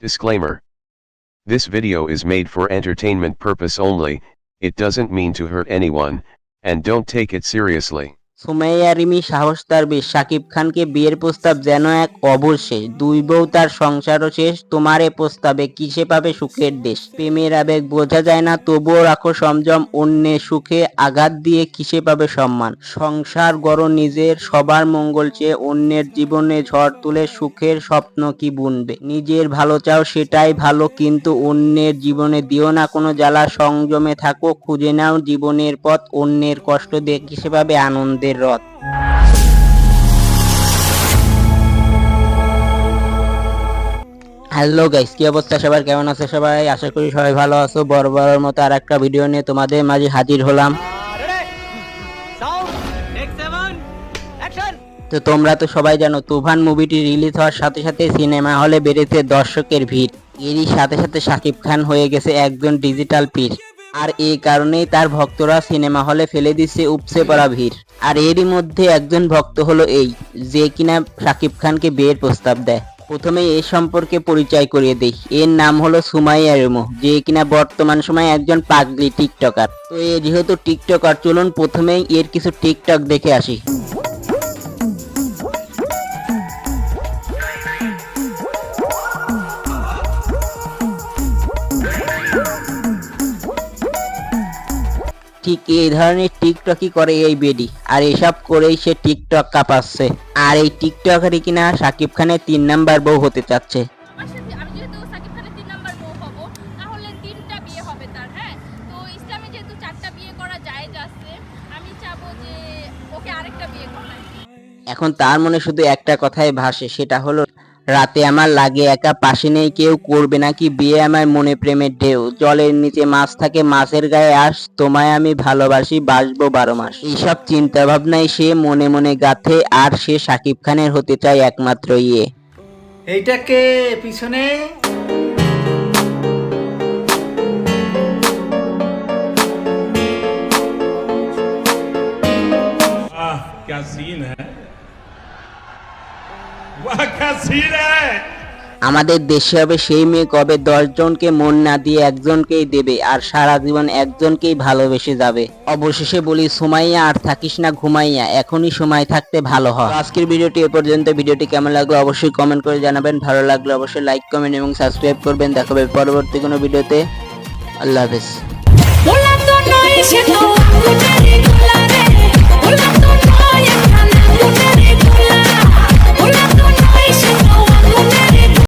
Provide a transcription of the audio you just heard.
Disclaimer. This video is made for entertainment purpose only, it doesn't mean to hurt anyone, and don't take it seriously. Sumaiya Rimi সাহস তার বেশ, শাকিব খানকে বিয়ের প্রস্তাব যেন এক অবশেষ, দুই বউ তার সংসারও শেষ, তোমার এ প্রস্তাবে কিসে পাবে সুখের দেশ, প্রেমের আবেগ বোঝা যায় না তবুও রাখো সংযম, অন্যের সুখে আঘাত দিয়ে কিসে পাবে সম্মান, সংসার গড়ো নিজের সবার মঙ্গল চেয়ে, অন্যের জীবনে ঝড় তুলে সুখের স্বপ্ন কি বুনবে, নিজের ভালো চাও সেটাই ভালো কিন্তু অন্যের জীবনে দিও না কোনো জ্বালা, সংযমে থাকো খুঁজে নাও জীবনের পথ, অন্যের কষ্ট দিয়ে কিসে পাবে আনন্দের রথ। হ্যালো গাইস, কি অবস্থা সবার, কেমন আছে সবাই? আশা করি সবাই ভালো আছো। বরাবরের মতো আর একটা ভিডিও নিয়ে তোমাদের মাঝে হাজির হলাম। তো তোমরা তো সবাই জানো তুফান মুভিটি রিলিজ হওয়ার সাথে সাথে সিনেমা হলে বেড়েছে দর্শকের ভিড়, এরই সাথে সাথে শাকিব খান হয়ে গেছে একজন ডিজিটাল পীর, আর এই কারণেই তার ভক্তরা সিনেমা হলে ফেলে দিচ্ছে উপচে পড়া ভিড়। আর এরই মধ্যে একজন ভক্ত হলো এই, যে কিনা শাকিব খানকে বিয়ের প্রস্তাব দেয়। প্রথমে এ সম্পর্কে পরিচয় করিয়ে দেই, এর নাম হলো সুমাইয়া রিমি, যে কিনা বর্তমান সময়ে একজন পাগলি টিকটকার। তো এ যেহেতু টিকটকার, চলুন প্রথমেই এর কিছু টিকটক দেখে আসি। ঠিক এই ধরনের টিকটকই করে এই বেডি, আর এসব করেই সে টিকটক কাঁপাচ্ছে। আর এই টিকটকারই কিনা শাকিব খানের 3 নাম্বার বউ হতে চাচ্ছে। আমি যেহেতু সাকিব খানের 3 নাম্বার বউ হব, তাহলে 3টা বিয়ে হবে তার। হ্যাঁ, তো ইসলামে যেহেতু 4টা বিয়ে করা জায়েজ আছে, আমি চাবো যে ওকে আরেকটা বিয়ে করাই। এখন তার মনে শুধু একটা কথাই ভাসে, সেটা হলো রাতে আমার লাগে একা, পাশে নেই কেউ, করবে নাকি বিয়ে আমার মনে প্রেমের ঢেউ, জলের নিচে মাছ থাকে মাছের গায়ে আস, তোমায় আমি ভালোবাসি বাসবো 12 মাস। এইসব চিন্তা ভাবনায় সে মনে মনে গাথে, আর সে শাকিব খানের হতে চায় একমাত্র ইয়ে। এইটাকে পিছনে क्या सीन है, वाह क्या सीन है। আমাদের দেশে হবে সেই মেয়ে কবে 10 জনকে মন না দিয়ে একজনকেই দেবে, আর সারা জীবন একজনকেই ভালোবেসে যাবে। অবশেষে বলি সুমাইয়া, আর থাকিস না ঘুমাইয়া, এখনই সময় থাকতে ভালো হয়। আজকের ভিডিওটি এ পর্যন্ত। ভিডিওটি কেমন লাগলো অবশ্যই কমেন্ট করে জানাবেন, ভালো লাগলে অবশ্যই লাইক কমেন্ট এবং সাবস্ক্রাইব করবেন। দেখা হবে পরবর্তী কোনো ভিডিওতে। আল্লাহ হাফেজ।